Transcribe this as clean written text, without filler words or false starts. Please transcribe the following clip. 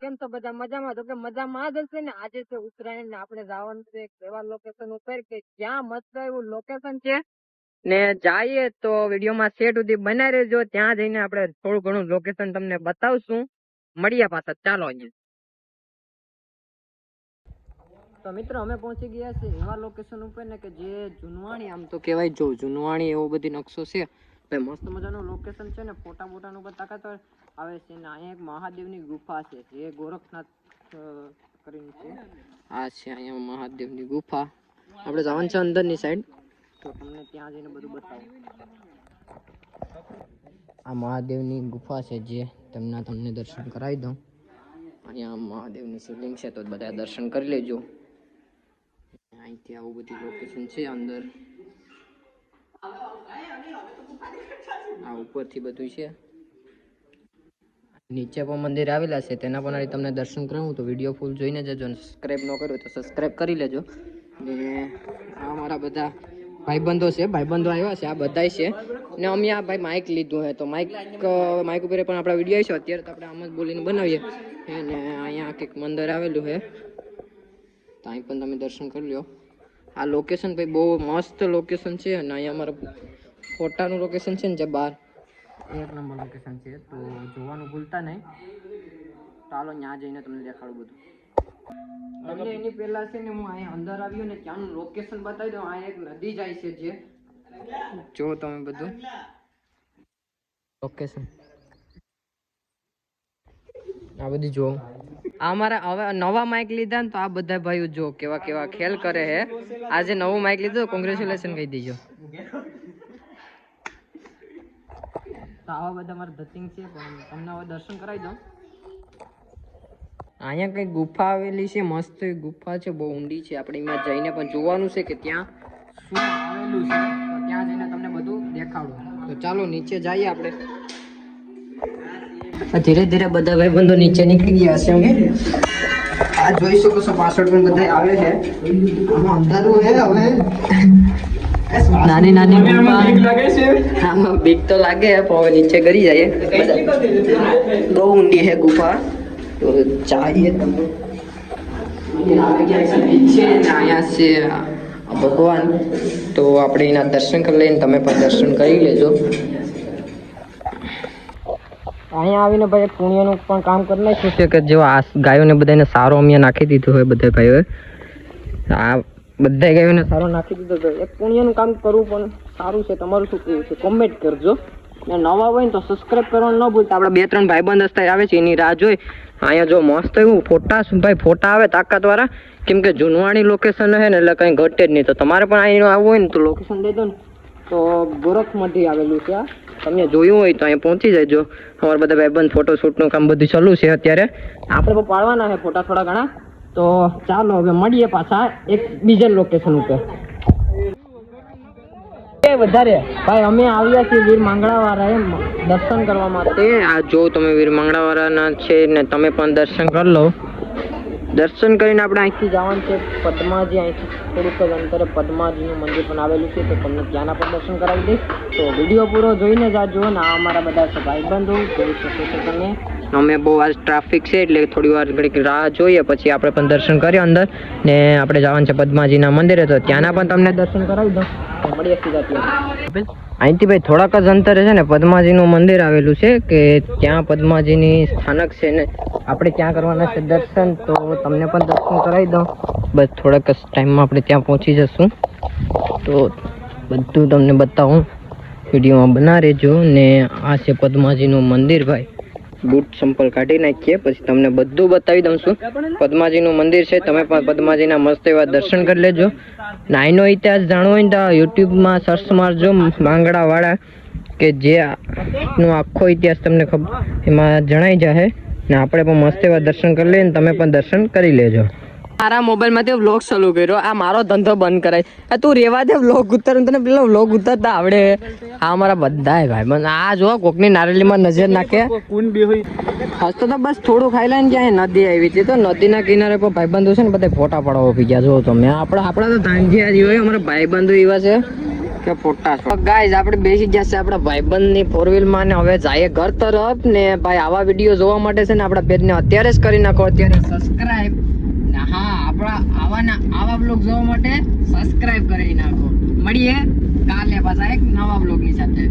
કેમ તો બધા મજામાં? તો કે મજામાં જ હશે ને. આજે છે ઉત્તરાયણ ને આપણે જવાનું છે એવા લોકેશન ઉપર કે જ્યાં મસ્ત એવું લોકેશન છે ને જઈએ તો વિડીયોમાં સેટ સુધી બનાવી રહેજો. ત્યાં જઈને આપણે થોડું ઘણું લોકેશન તમને બતાવશું. મળીએ પાછા, ચાલો. અહીંયા તો મિત્રો અમે પહોંચી ગયા છે એવા લોકેશન ઉપર ને કે જે જુનવાણી આમ તો કહેવાય, જો જુનવાણી એવો બધી નકશો છે. મસ્ત મજાનું લોકેશન છે ને ફોટા બોટાનું ઉપર તાકાત આવે છે ને અહીંયા એક મહાદેવની ગુફા છે જે ગોરખનાથ કરીને છે. આ છે અહીંયા મહાદેવની ગુફા. આપણે જવાનું છે અંદરની સાઈડ, તો તમને ત્યાં જઈને બધું બતાવું. આ મહાદેવની ગુફા છે જે તમને દર્શન કરાવી દઉં. અહીંયા મહાદેવની શિવલિંગ છે તો બધા દર્શન કરી લેજો. અહીંથી આવું બધી લોકેશન છે અંદર. આ ઉપરથી બધું છે. નીચે પણ મંદિર આવેલા છે તેના પણ તમને દર્શન કરાવું. તો વિડીયો ફૂલ જોઈને જજો. સબસ્ક્રાઈબ ન કર્યો તો સબસ્ક્રાઈબ કરી લેજો. ને આ અમારા બધા ભાઈબંધો છે, ભાઈબંધો આવ્યા છે આ બધા છે. ને અમે આ ભાઈ માઇક લીધું છે તો માઇક ઉપર પણ આપણા વિડીયો છે. અત્યારે તો આપણે આમ જ બોલીને બનાવીએ. અને અહીંયા કંઈક મંદિર આવેલું છે તો અહીં પણ તમે દર્શન કરી લો. આ લોકેશન ભાઈ બહુ મસ્ત લોકેશન છે. અને અહીંયા અમારા ફોટાનું લોકેશન છે ને જે બહાર એક નંબર લોકેશન છે, તો જોવાનું ભૂલતા નહીં. ચાલો ત્યાં જઈને તમને દેખાડું બધું. એટલે એની પહેલા છે ને હું અહીંયા અંદર આવ્યો ને ત્યાંનું લોકેશન બતાવી દઉં. અહીંયા એક નદી જાય છે જે જો તમે બધું લોકેશન આ બધી જો. અમારા હવે નવા માઇક લીધા ને તો આ બધા ભાઈઓ જો કેવા કેવા ખેલ કરે છે. આજે નવું માઇક લીધું, કોંગ્રેચ્યુલેશન કહી દેજો. તો આવા બધા મારા ધતિંગ છે પણ તમને હવે દર્શન કરાવી દઉં. અહીંયા કઈ ગુફા આવેલી છે, મસ્ત ગુફા છે, બહુ ઊંડી છે. આપણે એમાં જઈને પણ જોવાનું છે કે ત્યાં શું આવેલું છે. તો ત્યાં જઈને તમને બધું દેખાડું. તો ચાલો નીચે જઈએ આપણે. ધીરે ધીરે બધા ભાઈબંધો નીચે નીકળી ગયા છે. અમે આ જોઈ શકો છો પાછળ પણ બધા આવે છે. આમાં અંધારું છે હવે. નાની નાની આમાં બીક તો લાગે પણ નીચે ગરી જાય. બહુ ઊંડી છે ગુફા. તો ચાહીએ તમે અહીંયા છે ભગવાન, તો આપણે એના દર્શન કરી લઈને તમે પણ દર્શન કરી લેજો. અહીંયા આવીને ભાઈ પુણ્યનું પણ કામ કરી નાખ્યું છે કે જો આ ગાયોને બધાને સારો અમે નાખી દીધું હોય. બધા ભાઈઓએ આ બધા ગાયોને સારો નાખી દીધો તો એક પુણ્યનું કામ કરવું પણ સારું છે. તમારું શું કહેવું છે કોમેન્ટ કરજો. ને નવા હોય ને તો સબસ્ક્રાઈબ કરવાનું ન ભૂલતા. આપણા 2-3 ભાઈબંધ હસ્તા આવે છે એની રાહ જોઈ. અહીંયા જો મસ્ત એવું ફોટા ભાઈ ફોટા આવે તાકાતવાળા. કેમ કે જૂનવાણી લોકેશન છે ને એટલે કંઈ ઘટે જ નહીં. તો તમારે પણ અહીં આવવું હોય ને તો લોકેશન દઈ દો ને. તો ગોરખમાંથી આવેલું છે. તમે જોયું હોય તો અહીંયા પહોંચી જજો. અમારા બધા ભાઈબંધ ફોટોશૂટનું કામ બધું ચાલુ છે અત્યારે. આપણે પણ પાડવાના છે ફોટા થોડા ઘણા. તો ચાલો હવે મળીએ પાછા એક બીજા લોકેશન ઉપર. વધારે ભાઈ અમે આવ્યા છીએ વીર માંગણાવાળા દર્શન કરવા માટે. આ જો તમે વીર માંગણાવાળાના છે ને તમે પણ દર્શન કરી લો. દર્શન કરીને આપણે અહીંથી જવાનું છે પદ્માજી. અહીંથી થોડુંક જ અંતરે પદ્માજીનું મંદિર પણ આવેલું છે તો તમને ત્યાંના પણ દર્શન કરાવી દઈશ. તો વિડીયો પૂરો જોઈને જાજો. ને આ અમારા બધા ભાઈબંધો જોઈ શકો છો તમે. અમે બહુ આજ ટ્રાફિક છે એટલે થોડી વાર ઘડીક રાહ જોઈએ પછી આપણે પણ દર્શન કરીએ અંદર. ને આપણે જવાનું છે પદ્માજીના મંદિરે તો ત્યાંના પણ તમને દર્શન કરાવી દઉં. મળીએ સીધા ત્યાં. અહીંથી ભાઈ થોડાક જ અંતરે છે ને પદ્માજીનું મંદિર આવેલું છે કે ત્યાં પદ્માજીની સ્થાનક છે ને આપણે ત્યાં કરવાના છે દર્શન. તો તમને પણ દર્શન કરાવી દઉં. બસ થોડાક જ ટાઈમમાં આપણે ત્યાં પહોંચી જશું. તો બધું તમને બતાવું, વિડીયોમાં બના રહેજો. ને આ છે પદ્માજીનું મંદિર ભાઈ. બૂટ ચંપલ કાઢી નાખીએ પછી તમને બધું બતાવી દઉં છું. પદ્માજીનું મંદિર છે, તમે પણ પદ્માજીના મસ્ત એવા દર્શન કરી લેજો. નાઈનો ઇતિહાસ જાણવો હોય તો યુટ્યુબમાં સર્ચ મારજો માંગણાવાળા કે જે નો આખો ઇતિહાસ તમને ખબર એમાં જણાઈ જશે. ને આપણે પણ મસ્ત એવા દર્શન કરી લઈએ ને તમે પણ દર્શન કરી લેજો. મારા મોબાઈલમાંથી વ્લોગ ચાલુ કર્યો. આ મારો ધંધો બંધ કરાય. તું રેવા દે વ્લોગ ઉતાર, તને પેલો વ્લોગ ઉતારતા આવડે. આ અમારા બધા ભાઈ આ જો કોકની નારેલીમાં નજર નાખે. હસતો તો બસ થોડું ખાઈ લે ને ક્યાંય નદી આવી હતી તો નદીના કિનારે પણ ભાઈબંધો છે ને બધા ફોટા પાડવા પી ગયા. જો તમે આપણા તો ધાંધિયા હોય. અમારા ભાઈબંધો એવા છે કે ફોટા ગાઈઝ આપણે બેસી જશે આપણા ભાઈબંધની ફોર વ્હીલ માં ને હવે જાય ઘર તરફ ને ભાઈ આવા વિડીયો જોવા માટે છે ને આપણા પેજ ને અત્યારે જ કરી નાખો અત્યારે સબસ્ક્રાઇબ ને હા આપણા આવા બ્લોગ જોવા માટે સબસ્ક્રાઇબ કરી નાખો મળીએ કાલે પાછા એક નવા બ્લોગ ની સાથે